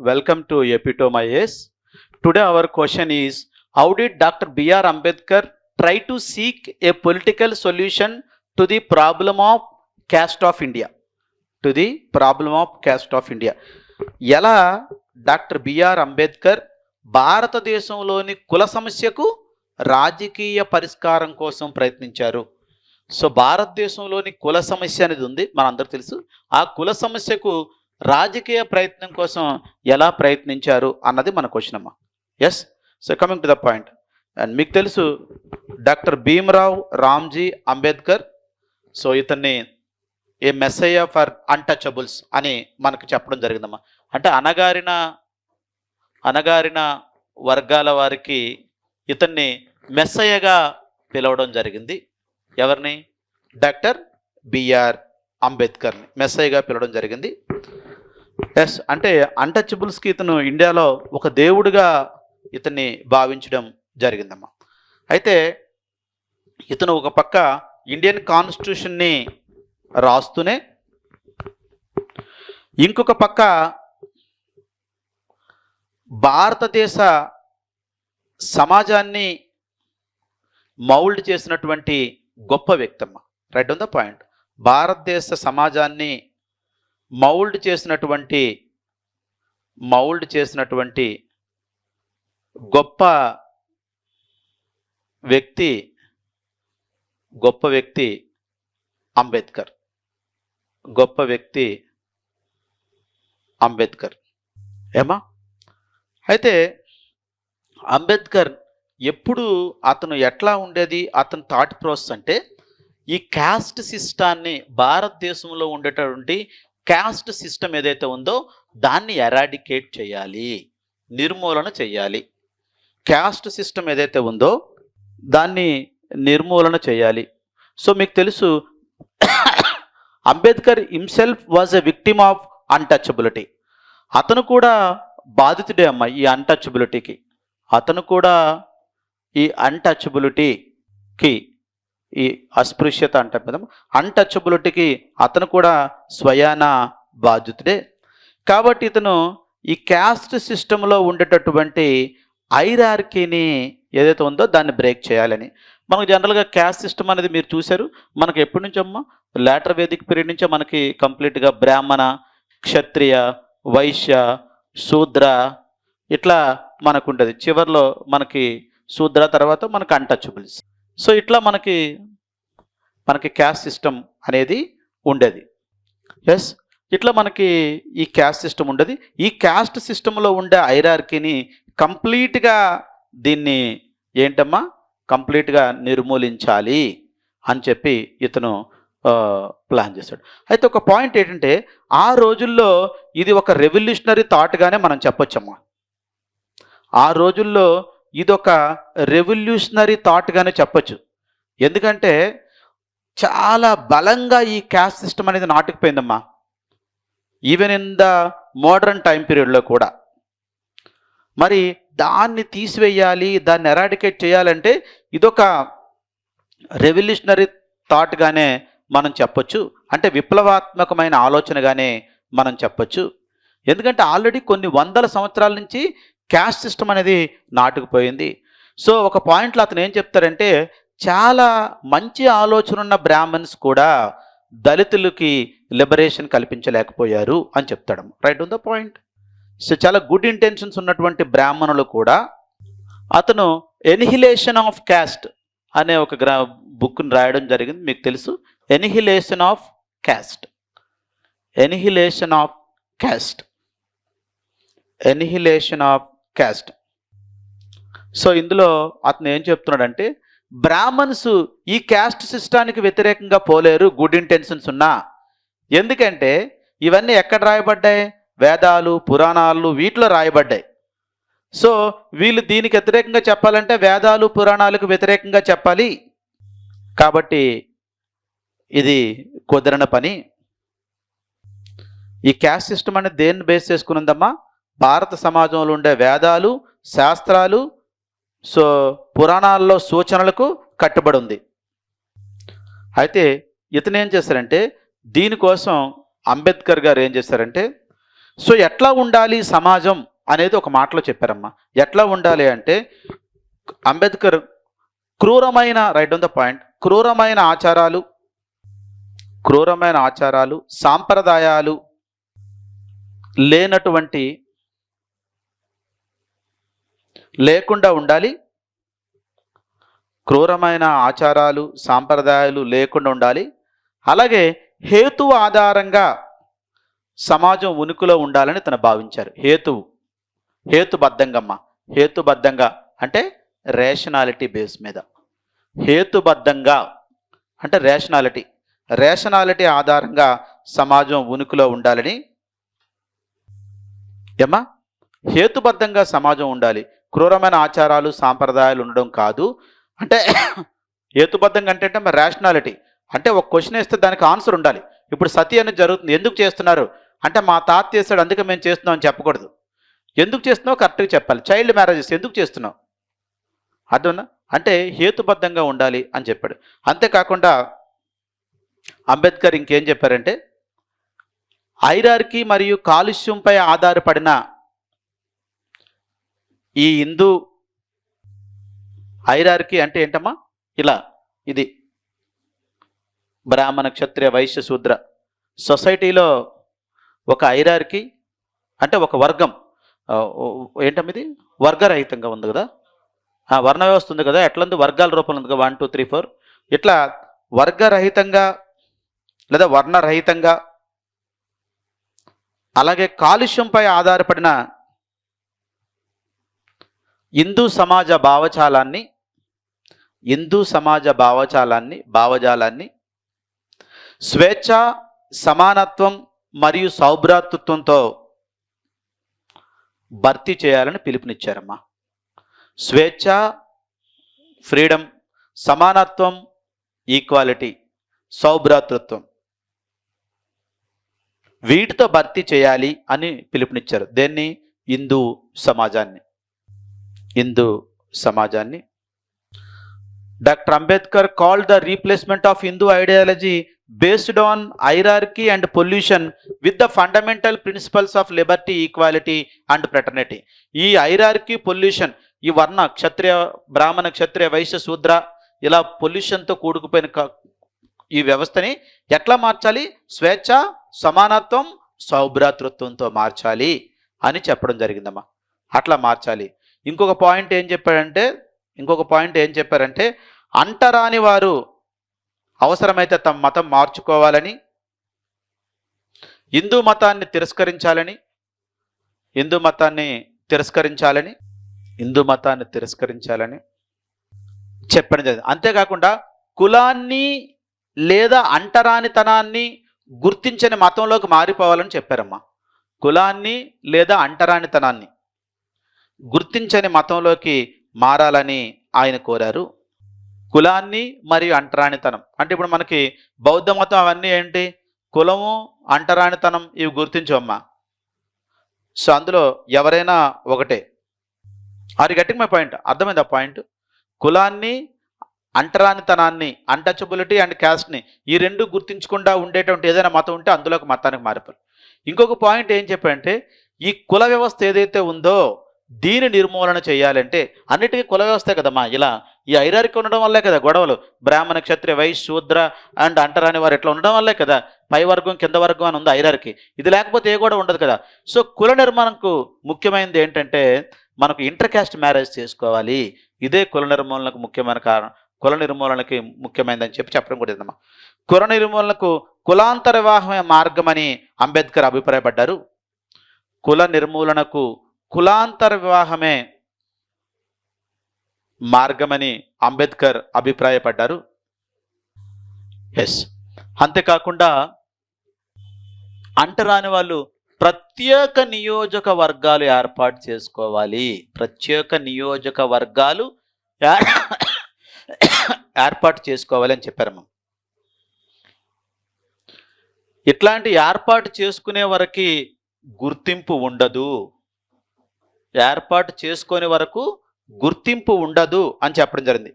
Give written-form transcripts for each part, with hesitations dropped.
welcome to Epitome IAS. Today our question is, how did Dr. B.R. Ambedkar try to seek a political solution to the problem of caste of India? To the problem of caste of India. ఎలా doctor BR Ambedkar భారతదేశంలోని కుల సమస్యకు రాజకీయ పరిష్కారం కోసం ప్రయత్నించారు. So భారతదేశంలోని కుల సమస్య అనేది ఉంది, మనందరికీ తెలుసు. ఆ కుల సమస్యకు రాజకీయ ప్రయత్నం కోసం ఎలా ప్రయత్నించారు అన్నది మన క్వశ్చన్ అమ్మా. Yes, so coming to the point. And మీకు తెలుసు డాక్టర్ భీమ్రావ్ రామ్జీ అంబేద్కర్, సో ఇతన్ని ఏ మెస్సయ్య ఫర్ అన్టచబుల్స్ అని మనకు చెప్పడం జరిగిందమ్మా. అంటే అణగారిన వర్గాల వారికి ఇతన్ని మెస్సయ్యగా పిలవడం జరిగింది. ఎవరిని? డాక్టర్ బిఆర్ అంబేద్కర్ని మెస్సయ్యగా పిలవడం జరిగింది. ఎస్, అంటే అన్టచబుల్స్కి ఇతను ఇండియాలో ఒక దేవుడిగా ఇతన్ని భావించడం జరిగిందమ్మా. అయితే ఇతను ఒక పక్క ఇండియన్ కాన్స్టిట్యూషన్ని రాస్తూనే ఇంకొక పక్క భారతదేశ సమాజాన్ని మౌల్డ్ చేసినటువంటి గొప్ప వ్యక్తి అమ్మ. Right on the point. భారతదేశ సమాజాన్ని మౌల్డ్ చేసినటువంటి గొప్ప వ్యక్తి అంబేద్కర్. ఏమా? అయితే అంబేద్కర్ ఎప్పుడు అతను ఎట్లా ఉండేది, అతని థాట్ ప్రాసెస్ అంటే ఈ క్యాస్ట్ సిస్టాన్ని, భారతదేశంలో ఉండేటటువంటి క్యాస్ట్ సిస్టమ్ ఏదైతే ఉందో దాన్ని ఎరాడికేట్ చేయాలి, నిర్మూలన చేయాలి. క్యాస్ట్ సిస్టమ్ ఏదైతే ఉందో దాన్ని నిర్మూలన చేయాలి. సో మీకు తెలుసు Ambedkar himself was a victim of untouchability. అతను కూడా బాధితుడే అమ్మ ఈ అన్టచబిలిటీకి. అతను కూడా ఈ అన్టచబిలిటీకి, ఈ అస్పృశ్యత అంటాం కదా, అన్టచబిలిటీకి అతను కూడా స్వయాన బాధితుడే. కాబట్టి ఇతను ఈ క్యాస్ట్ సిస్టంలో ఉండేటటువంటి హైరార్కీని ఏదైతే ఉందో దాన్ని బ్రేక్ చేయాలని. మనకు జనరల్గా క్యాస్ట్ సిస్టమ్ అనేది మీరు చూశారు, మనకు ఎప్పటి నుంచో అమ్మ, లేటర్ వేదిక్ పీరియడ్ నుంచే మనకి కంప్లీట్గా బ్రాహ్మణ, క్షత్రియ, వైశ్య, శూద్ర ఇట్లా మనకు ఉంటుంది. చివరిలో మనకి శూద్ర, తర్వాత మనకు అన్టచబుల్స్. సో ఇట్లా మనకి క్యాస్ట్ సిస్టమ్ అనేది ఉండేది. ఎస్, ఇట్లా మనకి ఈ క్యాస్ట్ సిస్టమ్ ఉండేది. ఈ క్యాస్ట్ సిస్టంలో ఉండే హైరార్కీని కంప్లీట్గా దీన్ని ఏంటమ్మా కంప్లీట్గా నిర్మూలించాలి అని చెప్పి ఇతను ప్లాన్ చేశాడు. అయితే ఒక పాయింట్ ఏంటంటే ఆ రోజుల్లో ఇది ఒక రెవల్యూషనరీ థాట్గానే మనం చెప్పొచ్చమ్మా. ఆ రోజుల్లో ఇది ఒక రెవల్యూషనరీ థాట్గానే చెప్పొచ్చు. ఎందుకంటే చాలా బలంగా ఈ క్యాస్ట్ సిస్టమ్ అనేది నాటుకుపోయిందమ్మా, even in the modern time పీరియడ్లో కూడా. మరి దాన్ని తీసివేయాలి, దాన్ని ఎరాడికేట్ చేయాలంటే ఇదొక రెవల్యూషనరీ థాట్గానే మనం చెప్పొచ్చు. అంటే విప్లవాత్మకమైన ఆలోచనగానే మనం చెప్పొచ్చు. ఎందుకంటే ఆల్రెడీ కొన్ని వందల సంవత్సరాల నుంచి క్యాస్ట్ సిస్టమ్ అనేది నాటుకుపోయింది. సో ఒక పాయింట్లో అతను ఏం చెప్తారంటే, చాలా మంచి ఆలోచన ఉన్న బ్రాహ్మణ్స్ కూడా దళితులకి లిబరేషన్ కల్పించలేకపోయారు అని చెప్తాడు. Right on the point. So చాలా గుడ్ ఇంటెన్షన్స్ ఉన్నటువంటి బ్రాహ్మణులు కూడా అతను ఎనిహిలేషన్ ఆఫ్ క్యాస్ట్ అనే ఒక బుక్ని రాయడం జరిగింది. మీకు తెలుసు, ఎనిహిలేషన్ ఆఫ్ క్యాస్ట్. సో ఇందులో అతను ఏం చెప్తున్నాడంటే, బ్రాహ్మణ్స్ ఈ క్యాస్ట్ సిస్టానికి వ్యతిరేకంగా పోలేరు గుడ్ ఇంటెన్షన్స్ ఉన్నా. ఎందుకంటే ఇవన్నీ ఎక్కడ రాయబడ్డాయి? వేదాలు, పురాణాలు వీటిలో రాయబడ్డాయి. సో వీళ్ళు దీనికి వ్యతిరేకంగా చెప్పాలంటే వేదాలు, పురాణాలకు వ్యతిరేకంగా చెప్పాలి. కాబట్టి ఇది కుదరని పని. ఈ క్యాస్ట్ సిస్టమ్ అనేది దేన్ని బేస్ చేసుకునిందమ్మా? భారత సమాజంలో ఉండే వేదాలు, శాస్త్రాలు, సో పురాణాల్లో సూచనలకు కట్టుబడి ఉంది. అయితే ఇతను ఏం చేశారంటే, దీనికోసం అంబేద్కర్ గారు ఏం చేశారంటే, సో ఎట్లా ఉండాలి సమాజం అనేది ఒక మాటలో చెప్పారమ్మా. ఎట్లా ఉండాలి అంటే అంబేద్కర్ క్రూరమైన, రైట్ ఆన్ ద పాయింట్, క్రూరమైన ఆచారాలు సాంప్రదాయాలు లేకుండా ఉండాలి. క్రూరమైన ఆచారాలు సాంప్రదాయాలు లేకుండా ఉండాలి. అలాగే హేతువు ఆధారంగా సమాజం ఉనికిలో ఉండాలని తను భావించారు. హేతుబద్ధంగా అంటే రేషనాలిటీ బేస్ మీద. హేతుబద్ధంగా అంటే రేషనాలిటీ ఆధారంగా సమాజం ఉనికిలో ఉండాలని హేతుబద్ధంగా సమాజం ఉండాలి. క్రూరమైన ఆచారాలు సాంప్రదాయాలు ఉండడం కాదు. అంటే హేతుబద్ధంగా అంటే మరి రేషనాలిటీ అంటే ఒక క్వశ్చన్ వేస్తే దానికి ఆన్సర్ ఉండాలి. ఇప్పుడు సతీ అనేది జరుగుతుంది, ఎందుకు చేస్తున్నారు అంటే మా తాత చేస్తాడు అందుకే మేము చేస్తున్నాం అని చెప్పకూడదు. ఎందుకు చేస్తున్నావు కరెక్ట్గా చెప్పాలి. చైల్డ్ మ్యారేజెస్ ఎందుకు చేస్తున్నావు, అర్థమన్నా, అంటే హేతుబద్ధంగా ఉండాలి అని చెప్పాడు. అంతేకాకుండా అంబేద్కర్ ఇంకేం చెప్పారంటే హైరార్కీ మరియు కాలుష్యంపై ఆధారపడిన ఈ హిందూ హైరార్కీ అంటే ఏంటమ్మా, ఇది బ్రాహ్మణ క్షత్రియ వైశ్య శూద్ర సొసైటీలో ఒక హైరార్కీ అంటే ఒక వర్గం, ఏంటమ్మిది వర్గరహితంగా ఉంది కదా, వర్ణ వ్యవస్థ ఉంది కదా, ఎట్లా ఉంది వర్గాల రూపంలో ఉంది కదా, 1 2 3 4 ఇట్లా వర్గరహితంగా లేదా వర్ణరహితంగా, అలాగే కాలుష్యంపై ఆధారపడిన హిందూ సమాజ భావజాలాన్ని స్వేచ్ఛ, సమానత్వం మరియు సౌభ్రాతృత్వంతో భర్తీ చేయాలని పిలుపునిచ్చారమ్మా. స్వేచ్ఛ, ఫ్రీడమ్, సమానత్వం, ఈక్వాలిటీ, సౌభ్రాతృత్వం వీటితో భర్తీ చేయాలి అని పిలుపునిచ్చారు. దేన్ని? హిందూ సమాజాన్ని. Doctor Ambedkar called the replacement of Hindu ideology based on hierarchy and pollution with the fundamental principles of liberty, equality and fraternity. ఈ హైరార్కీ, పొల్యూషన్, ఈ వర్ణ క్షత్రియ బ్రాహ్మణ క్షత్రియ వైశ్య శూద్ర ఇలా పొల్యూషన్తో కూడుకుపోయిన ఈ వ్యవస్థని ఎట్లా మార్చాలి? స్వేచ్ఛ, సమానత్వం, సౌభ్రాతృత్వంతో మార్చాలి అని చెప్పడం జరిగిందమ్మా. అట్లా మార్చాలి. ఇంకొక పాయింట్ ఏం చెప్పారంటే అంటరాని వారు అవసరమైతే తమ మతం మార్చుకోవాలని, హిందూ మతాన్ని తిరస్కరించాలని చెప్పడం జరిగింది. అంతేకాకుండా కులాన్ని లేదా అంటరానితనాన్ని గుర్తించని మతంలోకి మారిపోవాలని చెప్పారమ్మా. కులాన్ని లేదా అంటరానితనాన్ని గుర్తించని మతంలోకి మారాలని ఆయన కోరారు. కులాన్ని మరియు అంటరానితనం అంటే ఇప్పుడు మనకి బౌద్ధ మతం అవన్నీ ఏంటి? కులము, అంటరానితనం ఇవి గుర్తించవమ్మా. సో అందులో ఎవరైనా ఒకటే. అది గట్టిగా మై పాయింట్, అర్థమైంది ఆ పాయింట్. కులాన్ని, అంటరానితనాన్ని, అన్టచబిలిటీ అండ్ క్యాస్ట్ని ఈ రెండు గుర్తించకుండా ఉండేటువంటి ఏదైనా మతం ఉంటే అందులోకి మతానికి మారిపోరు. ఇంకొక పాయింట్ ఏం చెప్పారంటే ఈ కుల వ్యవస్థ ఏదైతే ఉందో దీని నిర్మూలన చేయాలంటే, అన్నిటికీ కుల వ్యవస్థే కదమ్మా. ఇలా ఈ హైరార్కీ ఉండడం వల్లే కదా గొడవలు. బ్రాహ్మణ క్షత్రియ వైశ్య శూద్ర అండ్ అంటరాని వారు ఇట్లా ఉండడం వల్లే కదా పై వర్గం కింద వర్గం అని ఉంది హైరార్కీ. ఇది లేకపోతే ఏ గొడవ ఉండదు కదా. సో కుల నిర్మాణంకు ముఖ్యమైనది ఏంటంటే మనకు ఇంటర్ క్యాస్ట్ మ్యారేజ్ చేసుకోవాలి. ఇదే కుల నిర్మూలనకు ముఖ్యమైన కారణం. కుల నిర్మూలనకి ముఖ్యమైనదని చెప్పడం కూడా ఇదమ్మా. కుల నిర్మూలనకు కులాంతర వివాహమే మార్గమని అంబేద్కర్ అభిప్రాయపడ్డారు. కుల నిర్మూలనకు కులాంతర వివాహమే మార్గమని అంబేద్కర్ అభిప్రాయపడ్డారు. ఎస్, అంతేకాకుండా అంటరాని వాళ్ళు ప్రత్యేక నియోజకవర్గాలు ఏర్పాటు చేసుకోవాలి. ఏర్పాటు చేసుకోవాలి అని చెప్పారమ్మా. ఇట్లాంటి ఏర్పాటు చేసుకునే వరకు గుర్తింపు ఉండదు. ఏర్పాటు చేసుకునే వరకు గుర్తింపు ఉండదు అని చెప్పడం జరిగింది.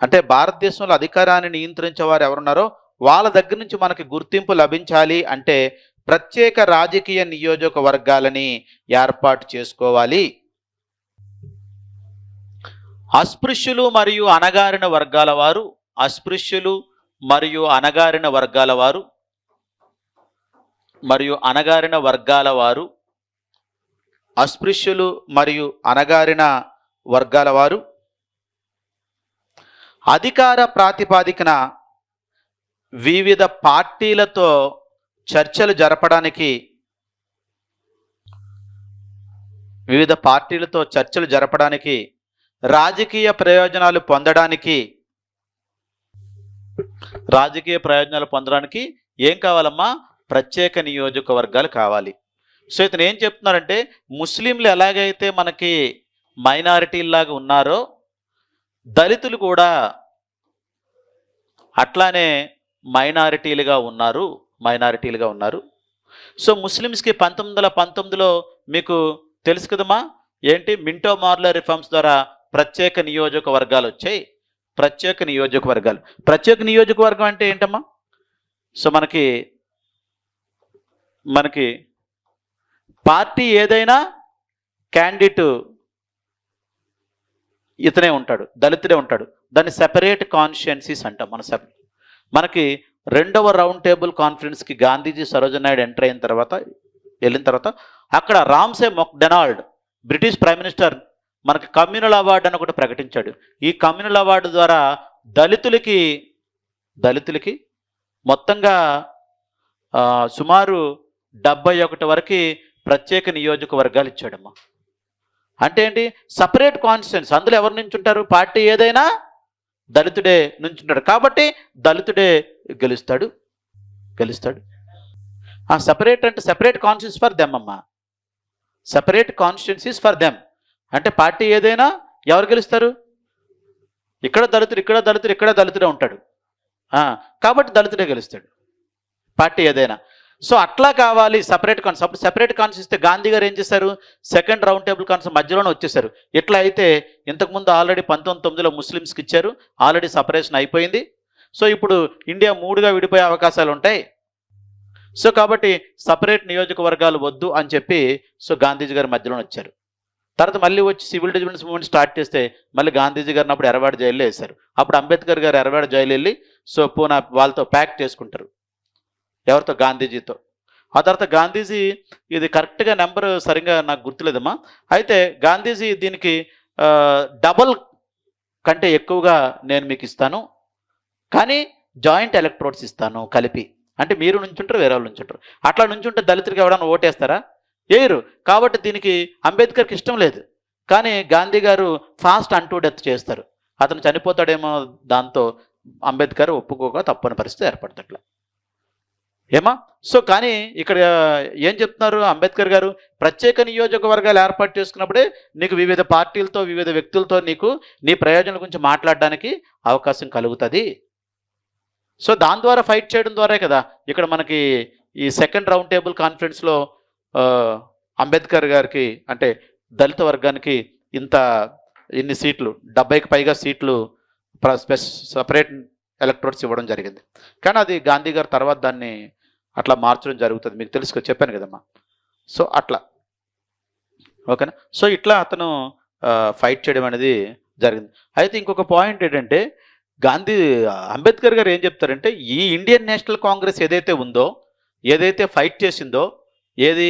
అంటే భారతదేశంలో అధికారాన్ని నియంత్రించే వారు ఎవరున్నారో వాళ్ళ దగ్గర నుంచి మనకి గుర్తింపు లభించాలి అంటే ప్రత్యేక రాజకీయ నియోజకవర్గాలని ఏర్పాటు చేసుకోవాలి. అస్పృశ్యులు మరియు అణగారిన వర్గాల వారు, అస్పృశ్యులు మరియు అణగారిన వర్గాల వారు అస్పృశ్యులు మరియు అణగారిన వర్గాల వారు అధికార ప్రాతిపదికన వివిధ పార్టీలతో చర్చలు జరపడానికి రాజకీయ ప్రయోజనాలు పొందడానికి ఏం కావాలమ్మా? ప్రత్యేక నియోజకవర్గాలు కావాలి. సో ఇతను ఏం చెప్తున్నారంటే, ముస్లింలు ఎలాగైతే మనకి మైనారిటీలాగా ఉన్నారో దళితులు కూడా అట్లానే మైనారిటీలుగా ఉన్నారు. సో ముస్లిమ్స్కి 1919లో మీకు తెలుసు కదమ్మా, ఏంటి మింటో మార్లే రిఫార్మ్స్ ద్వారా ప్రత్యేక నియోజకవర్గాలు వచ్చాయి. ప్రత్యేక నియోజకవర్గం అంటే ఏంటమ్మా? సో మనకి పార్టీ ఏదైనా క్యాండిడేట్ ఇతనే ఉంటాడు, దళితుడే ఉంటాడు. దాన్ని సెపరేట్ కాన్స్టిట్యుయెన్సీస్ అంటాం. మనకి 2వ రౌండ్ టేబుల్ కాన్ఫరెన్స్కి గాంధీజీ సరోజినీ నాయుడు వెళ్ళిన తర్వాత అక్కడ Ramsay MacDonald British prime minister మనకి కమ్యూనల్ అవార్డు అని ఒకటి ప్రకటించాడు. ఈ కమ్యూనల్ అవార్డు ద్వారా దళితులకి మొత్తంగా సుమారు 71 వరకు ప్రత్యేక నియోజకవర్గాలు ఇచ్చాడమ్మా. అంటే ఏంటి? Separate constituency. అందులో ఎవరు నుంచుంటారు? పార్టీ ఏదైనా దళితుడే నుంచుంటాడు కాబట్టి దళితుడే గెలుస్తాడు. సెపరేట్ అంటే సెపరేట్ కాన్స్టిట్యున్సీ ఫర్ దెమ్ అమ్మా. సెపరేట్ కాన్స్టిట్యున్సీస్ ఫర్ దెమ్ అంటే పార్టీ ఏదైనా ఎవరు గెలుస్తారు? ఇక్కడ దళితుడే ఉంటాడు కాబట్టి దళితుడే గెలుస్తాడు పార్టీ ఏదైనా. సో అట్లా కావాలి సెపరేట్ కాన్స్టిట్యూన్సీ ఇస్తే గాంధీ గారు ఏం చేశారు? 2nd రౌండ్ టేబుల్ కాన్ఫరెన్స్ మధ్యలోనే వచ్చేసారు. ఇట్లా అయితే ఇంతకుముందు ఆల్రెడీ 1919లో ముస్లిమ్స్కి ఇచ్చారు, ఆల్రెడీ సపరేషన్ అయిపోయింది. సో ఇప్పుడు ఇండియా 3గా విడిపోయే అవకాశాలు ఉంటాయి. సో కాబట్టి సపరేట్ నియోజకవర్గాలు వద్దు అని చెప్పి సో గాంధీజీ గారు మధ్యలోనే వచ్చారు. తర్వాత మళ్ళీ వచ్చి సివిల్ డిజబిలిటీస్ మూవ్మెంట్ స్టార్ట్ చేస్తే మళ్ళీ గాంధీజీ గారిని అప్పుడు ఎర్రవాడ జైల్లో వేశారు. అప్పుడు అంబేద్కర్ గారు ఎర్రవాడ జైలు వెళ్ళి సో పూనా వాళ్ళతో ప్యాక్ చేసుకుంటారు. ఎవరితో? గాంధీజీతో. ఆ తర్వాత గాంధీజీ, ఇది కరెక్ట్గా నెంబర్ సరిగ్గా నాకు గుర్తులేదమ్మా, అయితే గాంధీజీ దీనికి డబల్ కంటే ఎక్కువగా నేను మీకు ఇస్తాను, కానీ జాయింట్ ఎలక్ట్రోడ్స్ ఇస్తాను కలిపి. అంటే మీరు నుంచుంటారు, వేరే వాళ్ళు నుంచుంటారు. అట్లా నుంచుంటే దళితుడికి ఎవడన్నా ఓటేస్తారా? వేయరు. కాబట్టి దీనికి అంబేద్కర్కి ఇష్టం లేదు. కానీ గాంధీ గారు ఫాస్ట్ అంటూ డెత్ చేస్తారు. అతను చనిపోతాడేమో, దాంతో అంబేద్కర్ ఒప్పుకోక తప్పని పరిస్థితి ఏర్పడుతుంది. ఏమా? సో కానీ ఇక్కడ ఏం చెప్తున్నారు అంబేద్కర్ గారు? ప్రత్యేక నియోజకవర్గాలు ఏర్పాటు చేసుకున్నప్పుడే నీకు వివిధ పార్టీలతో, వివిధ వ్యక్తులతో నీకు నీ ప్రయోజనాల గురించి మాట్లాడడానికి అవకాశం కలుగుతుంది. సో దాని ద్వారా ఫైట్ చేయడం ద్వారే కదా ఇక్కడ మనకి ఈ 2nd రౌండ్ టేబుల్ కాన్ఫరెన్స్లో అంబేద్కర్ గారికి అంటే దళిత వర్గానికి ఇన్ని సీట్లు, 70కి పైగా సీట్లు సపరేట్ ఎలక్ట్రోడ్స్ ఇవ్వడం జరిగింది. కానీ అది గాంధీ గారు తర్వాత దాన్ని అట్లా మార్చడం జరుగుతుంది. మీకు తెలుసు, చెప్పాను కదమ్మా. సో అట్లా ఓకేనా. సో ఇట్లా అతను ఫైట్ చేయడం అనేది జరిగింది. అయితే ఇంకొక పాయింట్ ఏంటంటే, అంబేద్కర్ గారు ఏం చెప్తారంటే, ఈ ఇండియన్ నేషనల్ కాంగ్రెస్ ఏదైతే ఉందో, ఏదైతే ఫైట్ చేసిందో, ఏది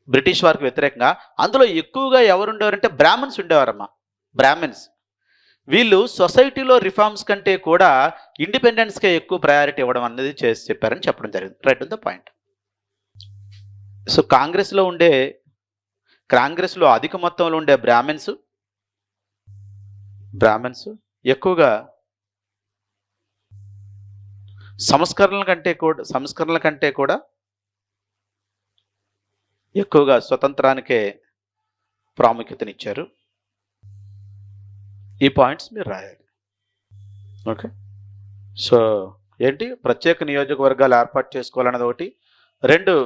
బ్రిటిష్ వారికి వ్యతిరేకంగా, అందులో ఎక్కువగా ఎవరు ఉండేవారంటే బ్రాహ్మణ్స్ ఉండేవారమ్మా. బ్రాహ్మణ్స్ వీళ్ళు సొసైటీలో రిఫార్మ్స్ కంటే కూడా ఇండిపెండెన్స్కే ఎక్కువ ప్రయారిటీ ఇవ్వడం అనేది చెప్పారని చెప్పడం జరిగింది. Right on the point. So కాంగ్రెస్లో అధిక మొత్తంలో ఉండే బ్రాహ్మణ్స్ ఎక్కువగా సంస్కరణల కంటే కూడా ఎక్కువగా స్వతంత్రానికే ప్రాముఖ్యతనిచ్చారు. ఈ పాయింట్స్ మీరు రాయాలి. ఓకే. సో ఏంటి? ప్రత్యేక నియోజకవర్గాలు ఏర్పాటు చేసుకోవాలన్నది ఒకటి. 2,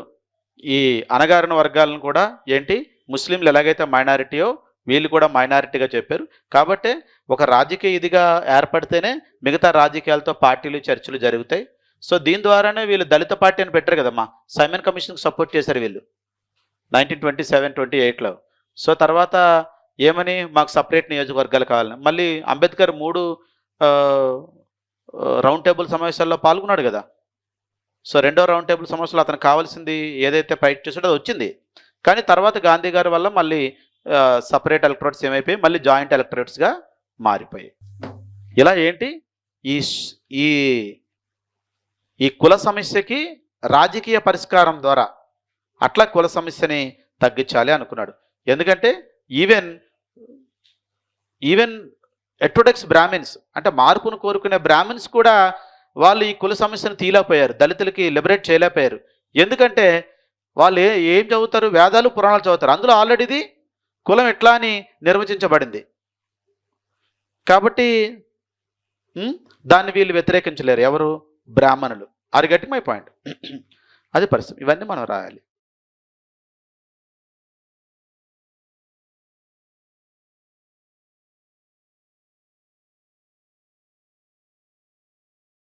ఈ అణగారిన వర్గాలను కూడా ఏంటి, ముస్లింలు ఎలాగైతే మైనారిటీయో వీళ్ళు కూడా మైనారిటీగా చెప్పారు. కాబట్టి ఒక రాజకీయ ఇదిగా ఏర్పడితేనే మిగతా రాజకీయాలతో పార్టీలు చర్చలు జరుగుతాయి. సో దీని ద్వారానే వీళ్ళు దళిత పార్టీ అని పెట్టారు కదమ్మా. సైమన్ కమిషన్కి సపోర్ట్ చేశారు వీళ్ళు 1927-28లో. సో తర్వాత ఏమని, మాకు సపరేట్ నియోజకవర్గాలు కావాలని. మళ్ళీ అంబేద్కర్ 3 రౌండ్ టేబుల్ సమావేశాల్లో పాల్గొన్నాడు కదా. సో రెండో రౌండ్ టేబుల్ సమావేశంలో అతనికి కావాల్సింది ఏదైతే ఫైట్ చేసాడో అది వచ్చింది. కానీ తర్వాత గాంధీ గారి వల్ల మళ్ళీ సపరేట్ ఎలక్టరేట్స్ ఏమైపోయి మళ్ళీ జాయింట్ ఎలక్టరేట్స్గా మారిపోయాయి. ఇలా ఏంటి, ఈ ఈ ఈ కుల సమస్యకి రాజకీయ పరిష్కారం ద్వారా అట్లా కుల సమస్యని తగ్గించాలి అనుకున్నాడు. ఎందుకంటే ఈవెన్ ఎట్రోడక్స్ బ్రాహ్మిన్స్ అంటే మార్పును కోరుకునే బ్రాహ్మిన్స్ కూడా వాళ్ళు ఈ కుల సమస్యను తీయలేకపోయారు, దళితులకి లిబరేట్ చేయలేకపోయారు. ఎందుకంటే వాళ్ళు ఏం చదువుతారు, వేదాలు పురాణాలు చదువుతారు, అందులో ఆల్రెడీది కులం ఎట్లా అని నిర్వచించబడింది. కాబట్టి దాన్ని వీళ్ళు వ్యతిరేకించలేరు. ఎవరు? బ్రాహ్మణులు. అది గట్టి మై పాయింట్. అది పరిస్థితి. ఇవన్నీ మనం రాయాలి.